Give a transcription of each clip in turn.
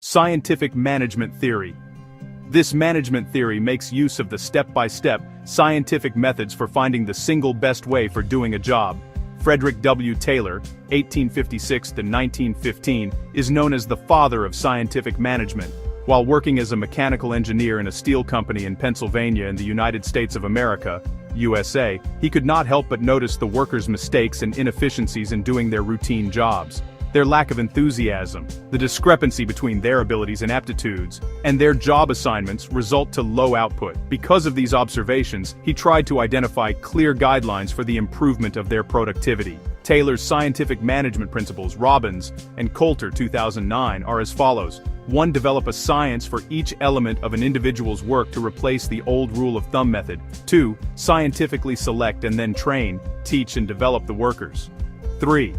Scientific management theory. This management theory makes use of the step-by-step, scientific methods for finding the single best way for doing a job. Frederick W. Taylor, 1856 to 1915, is known as the father of scientific management. While working as a mechanical engineer in a steel company in Pennsylvania in the United States of America, USA, he could not help but notice the workers' mistakes and inefficiencies in doing their routine jobs. Their lack of enthusiasm, the discrepancy between their abilities and aptitudes, and their job assignments result to low output. Because of these observations, he tried to identify clear guidelines for the improvement of their productivity. Taylor's scientific management principles, Robbins and Coulter 2009, are as follows. 1. Develop a science for each element of an individual's work to replace the old rule of thumb method. 2. Scientifically select and then train, teach and develop the workers. 3.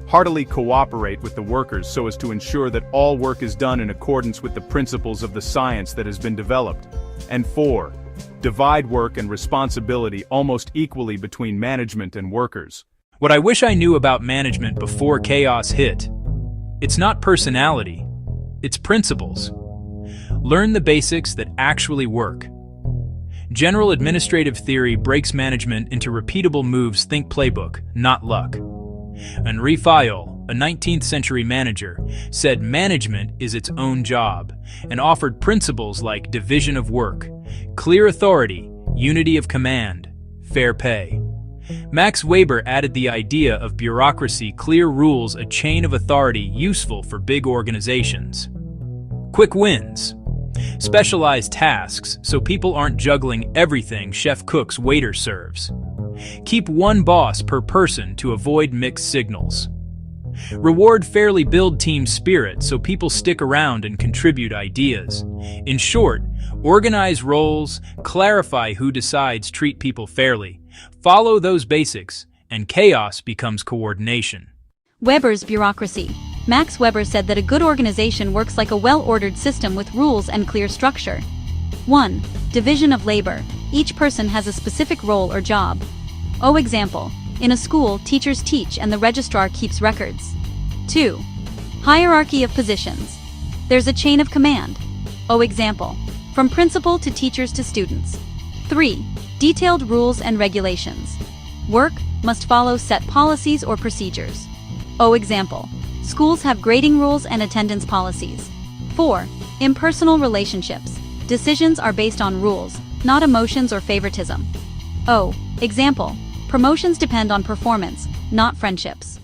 Heartily cooperate with the workers so as to ensure that all work is done in accordance with the principles of the science that has been developed. And 4. Divide work and responsibility almost equally between management and workers. What I wish I knew about management before chaos hit. It's not personality, it's principles. Learn the basics that actually work. General administrative theory breaks management into repeatable moves. Think playbook, not luck. Henri Fayol, a 19th century manager, said management is its own job, and offered principles like division of work, clear authority, unity of command, fair pay. Max Weber added the idea of bureaucracy, clear rules, a chain of authority useful for big organizations. Quick wins. Specialized tasks so people aren't juggling everything chef cooks, waiter serves. Keep one boss per person to avoid mixed signals. Reward fairly, build team spirit so people stick around and contribute ideas. In short, organize roles, clarify who decides, treat people fairly. Follow those basics, and chaos becomes coordination. Weber's bureaucracy. Max Weber said that a good organization works like a well-ordered system with rules and clear structure. 1. Division of labor. Each person has a specific role or job. Example. In a school, teachers teach and the registrar keeps records. 2. Hierarchy of positions. There's a chain of command. Example. From principal to teachers to students. 3. Detailed rules and regulations. Work must follow set policies or procedures. Example. Schools have grading rules and attendance policies. 4. Impersonal relationships. Decisions are based on rules, not emotions or favoritism. Example. Promotions depend on performance, not friendships.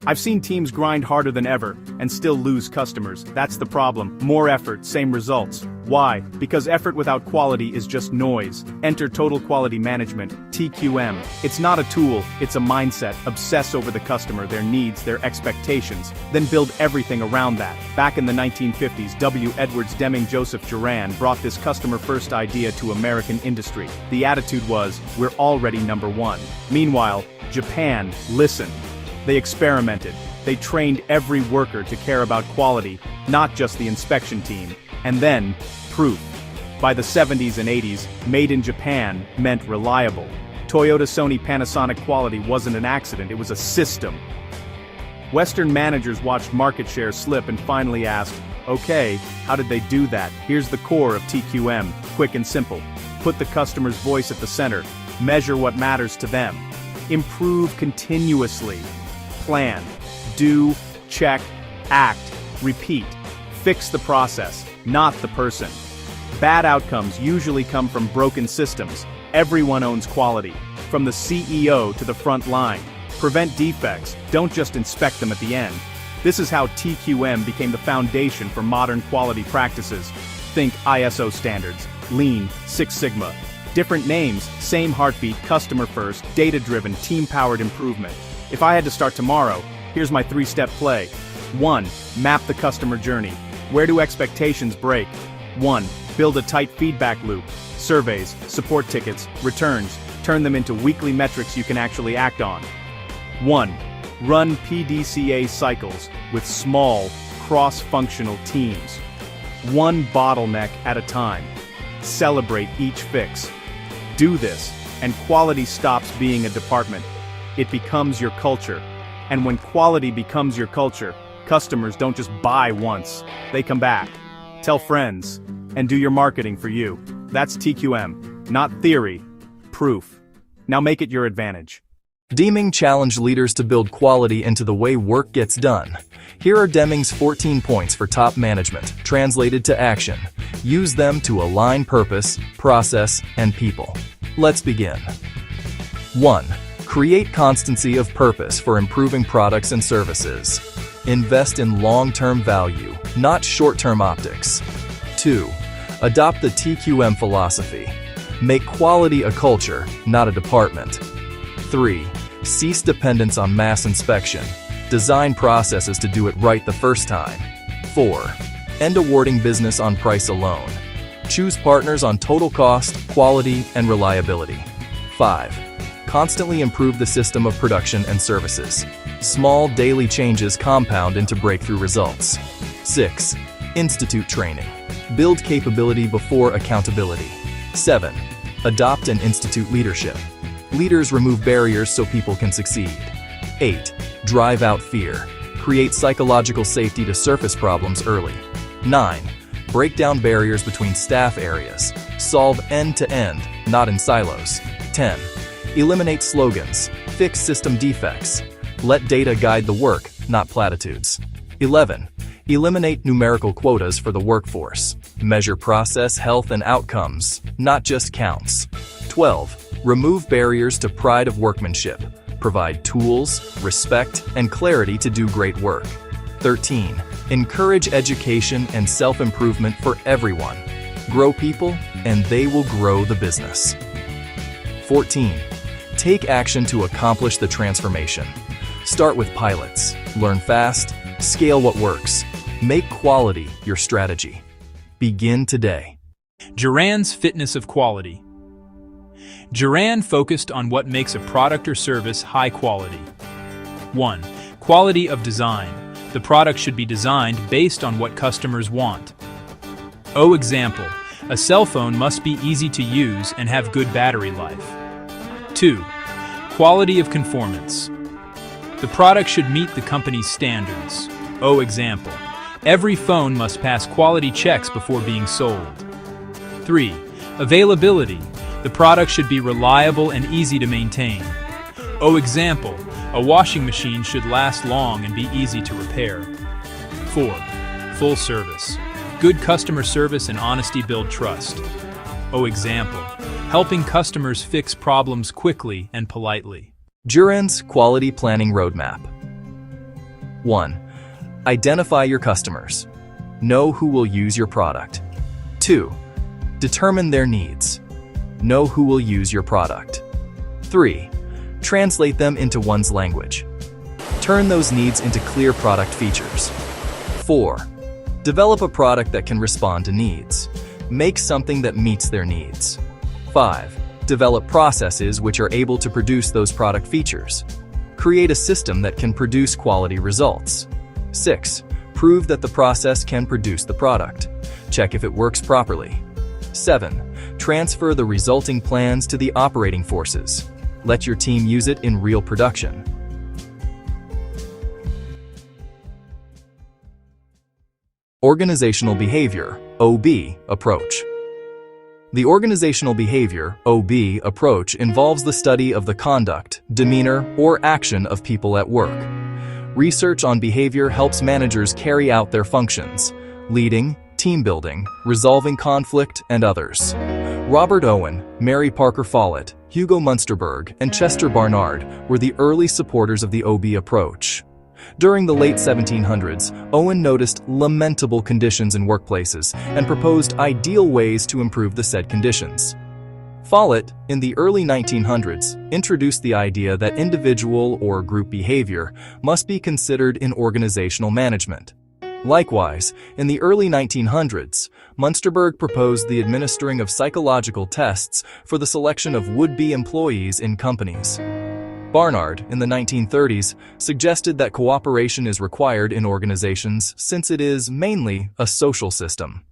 I've seen teams grind harder than ever and still lose customers. That's the problem. More effort, same results. Why? Because effort without quality is just noise. Enter Total Quality Management, TQM. It's not a tool, it's a mindset. Obsess over the customer, their needs, their expectations, then build everything around that. Back in the 1950s, W. Edwards Deming Juran brought this customer-first idea to American industry. The attitude was, we're already number one. Meanwhile, Japan listened. They experimented. They trained every worker to care about quality, not just the inspection team. And then, proof. By the 70s and 80s, made in Japan meant reliable. Toyota, Sony, Panasonic quality wasn't an accident, it was a system. Western managers watched market share slip and finally asked, okay, how did they do that? Here's the core of TQM, quick and simple. Put the customer's voice at the center. Measure what matters to them. Improve continuously. Plan, do, check, act, repeat. Fix the process, not the person. Bad outcomes usually come from broken systems. Everyone owns quality, from the CEO to the front line. Prevent defects, don't just inspect them at the end. This is how TQM became the foundation for modern quality practices. Think ISO standards, Lean, Six Sigma. Different names, same heartbeat, customer first, data-driven, team-powered improvement. If I had to start tomorrow, here's my 3-step play. 1. Map the customer journey. Where do expectations break? 1. Build a tight feedback loop. Surveys, support tickets, returns. Turn them into weekly metrics you can actually act on. 1. Run PDCA cycles with small, cross-functional teams. One bottleneck at a time. Celebrate each fix. Do this, and quality stops being a department. It becomes your culture. And when quality becomes your culture, Customers don't just buy once, they come back. Tell friends, and do your marketing for you. That's TQM, not theory, proof. Now make it your advantage. Deming challenged leaders to build quality into the way work gets done. Here are Deming's 14 points for top management, translated to action. Use them to align purpose, process, and people. Let's begin. 1. Create constancy of purpose for improving products and services. Invest in long-term value, not short-term optics. 2. Adopt the TQM philosophy. Make quality a culture, not a department. 3. Cease dependence on mass inspection. Design processes to do it right the first time. 4. End awarding business on price alone. Choose partners on total cost, quality, and reliability. 5. Constantly improve the system of production and services. Small daily changes compound into breakthrough results. 6. Institute training. Build capability before accountability. 7. Adopt and institute leadership. Leaders remove barriers so people can succeed. 8. Drive out fear. Create psychological safety to surface problems early. 9. Break down barriers between staff areas. Solve end-to-end, not in silos. 10. Eliminate slogans. Fix system defects. Let data guide the work, not platitudes. 11. Eliminate numerical quotas for the workforce. Measure process health and outcomes, not just counts. 12. Remove barriers to pride of workmanship. Provide tools, respect, and clarity to do great work. 13. Encourage education and self-improvement for everyone. Grow people, and they will grow the business. 14. Take action to accomplish the transformation. Start with pilots. Learn fast. Scale what works. Make quality your strategy. Begin today. Juran's fitness of quality. Juran focused on what makes a product or service high quality. 1. Quality of design. The product should be designed based on what customers want. Example, a cell phone must be easy to use and have good battery life. 2. Quality of conformance. The product should meet the company's standards. Example, every phone must pass quality checks before being sold. 3. Availability. The product should be reliable and easy to maintain. Example, a washing machine should last long and be easy to repair. 4. Full service. Good customer service and honesty build trust. Example, helping customers fix problems quickly and politely. Juran's Quality Planning Roadmap. 1. Identify your customers. Know who will use your product. 2. Determine their needs. Know who will use your product. 3. Translate them into one's language. Turn those needs into clear product features. 4. Develop a product that can respond to needs. Make something that meets their needs. 5. Develop processes which are able to produce those product features. Create a system that can produce quality results. 6. Prove that the process can produce the product. Check if it works properly. 7. Transfer the resulting plans to the operating forces. Let your team use it in real production. Organizational Behavior, OB, Approach. The Organizational Behavior, OB, approach involves the study of the conduct, demeanor, or action of people at work. Research on behavior helps managers carry out their functions: leading, team building, resolving conflict, and others. Robert Owen, Mary Parker Follett, Hugo Munsterberg, and Chester Barnard were the early supporters of the OB approach. During the late 1700s, Owen noticed lamentable conditions in workplaces and proposed ideal ways to improve the said conditions. Follett, in the early 1900s, introduced the idea that individual or group behavior must be considered in organizational management. Likewise, in the early 1900s, Munsterberg proposed the administering of psychological tests for the selection of would-be employees in companies. Barnard, in the 1930s, suggested that cooperation is required in organizations since it is mainly a social system.